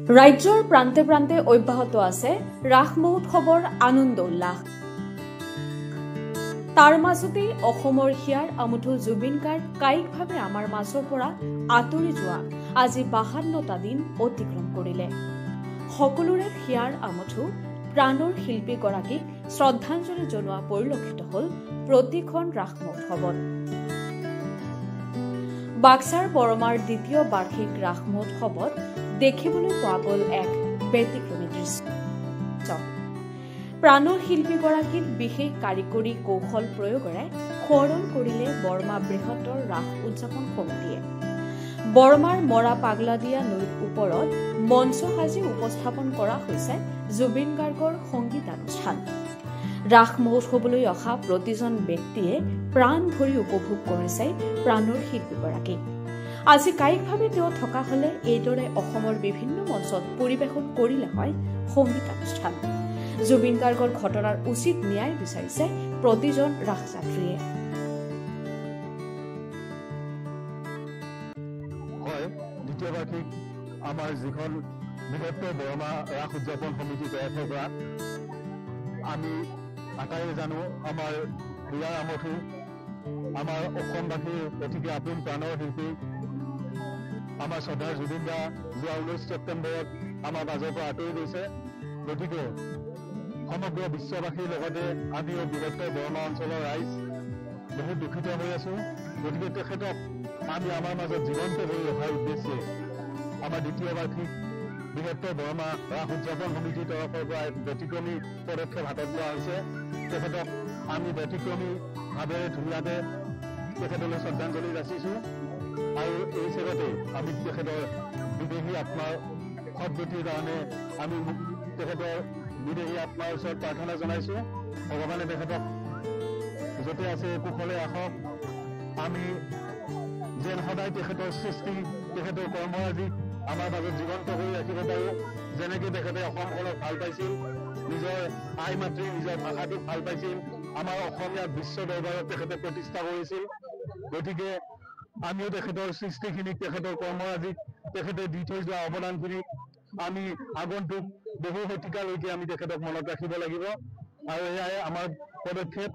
ৰাজ্যৰ প্ৰান্তে প্ৰান্তে অব্যাহত আছে ৰাস মহোৎসৱৰ আনন্দ উল্লাস। তাৰ মাজতেই অসমৰ হিয়াৰ আমঠু জুবিন গাৰ্গ কায়িকভাৱে আমাৰ মাজৰ পৰা আঁতৰি যোৱা আজি 52টা দিন অতিক্ৰম কৰিলে। সকলোৰে হিয়াৰ আমঠু প্ৰাণৰ শিল্পীগৰাকীক শ্ৰদ্ধাঞ্জলি জনোৱা পৰিলক্ষিত হ'ল প্ৰতিখন ৰাস মহোৎসৱত। বাক্সাৰ বৰমাৰ দ্বিতীয় বাৰ্ষিক ৰাস মহোৎসৱত দেখিবলৈ পোৱা গ'ল এক ব্যতিক্ৰমী দৃশ্য। প্ৰাণৰ শিল্পীগৰাকীক বিশেষ কাৰিকৰী কৌশল প্ৰয়োগেৰে সোঁৱৰণ কৰিলে বৰমা বৃহত্তৰ ৰাস উদযাপন সমিতিয়ে। বৰমাৰ মৰা পাগলাদিয়া নৈৰ ওপৰত মঞ্চ সাজি উপস্থাপন কৰা হৈছে জুবিন গাৰ্গৰ সংগীতানুষ্ঠান। ৰাস মহোৎসৱলৈ অহা প্ৰতিজন ব্যক্তিয়ে প্ৰাণ ভৰি উপভোগ কৰিছে প্ৰাণৰ শিল্পীগৰাকীক। আজি কায়িকভাৱে তেওঁ থকা হলে এইদৰে অসমৰ বিভিন্ন মঞ্চত পৰিৱেশন কৰিলে হয় সংগীতানুষ্ঠান। জুবিন গাৰ্গৰ ঘটনাৰ উচিত ন্যায় বিচাৰিছে প্ৰতিজন ৰাসযাত্ৰীয়ে। দ্বিতীয় বাৰ্ষিক আমাৰ যিখন বৃহত্তৰ বৰমা ৰাস উদযাপন সমিতি তৰফৰ পৰা আমি আটাইয়ে জানো আমাৰ হিয়াৰ আমঠু আমাৰ অসমবাসীৰ অতিকে আপোন প্ৰাণৰ শিল্পী আমাৰ শ্ৰদ্ধাৰ জুবিন দা যোৱা 19 ছেপ্টেম্বৰত আমাৰ মাজৰ পৰা আঁতৰি গৈছে। গতিকে সমগ্ৰ বিশ্ববাসীৰ লগতে আমিও বৃহত্তৰ বৰমা অঞ্চলৰ ৰাইজ বহুত দুখিত হৈ আছো। গতিকে তেখেতক আমি আমাৰ মাজত জীৱন্ত কৰি ৰখাৰ উদ্দেশ্যে আমাৰ দ্বিতীয় বাৰ্ষিক বৃহত্তৰ বৰমা ৰাস উদযাপন সমিতিৰ তৰফৰ পৰা এক ব্যতিক্ৰমী পদক্ষেপ হাতত লোৱা হৈছে। তেখেতক আমি ব্যতিক্ৰমীভাৱে ধুনীয়াকৈ তেখেতলৈ শ্ৰদ্ধাঞ্জলি যাচিছোঁ আৰু এই চেগতে আমি তেখেতৰ বিদেহী আত্মাৰ সদ্গতিৰ কাৰণে আমি তেখেতৰ বিদেহী আত্মাৰ ওচৰত প্ৰাৰ্থনা জনাইছোঁ। ভগৱানে তেখেতক য'তে আছে কুশলে ৰাখক। আমি যেন সদায় তেখেতৰ সৃষ্টি তেখেতৰ কৰ্মৰাজি আমাৰ মাজত জীৱন্ত কৰি ৰাখিব পাৰোঁ। যেনেকৈ তেখেতে অসমখনক ভাল পাইছিল, নিজৰ আই মাতৃ নিজৰ ভাষাটোক ভাল পাইছিল, আমাৰ অসমীয়া বিশ্ব দৰবাৰত তেখেতে প্ৰতিষ্ঠা কৰিছিল। গতিকে আমিও তেখেতৰ সৃষ্টিখিনিক তেখেতৰ কৰ্মৰাজিক তেখেতে দি থৈ যোৱা অৱদানখিনিক আমি আগন্তুক বহু শতিকালৈকে আমি তেখেতক মনত ৰাখিব লাগিব আৰু এয়াই আমাৰ পদক্ষেপ।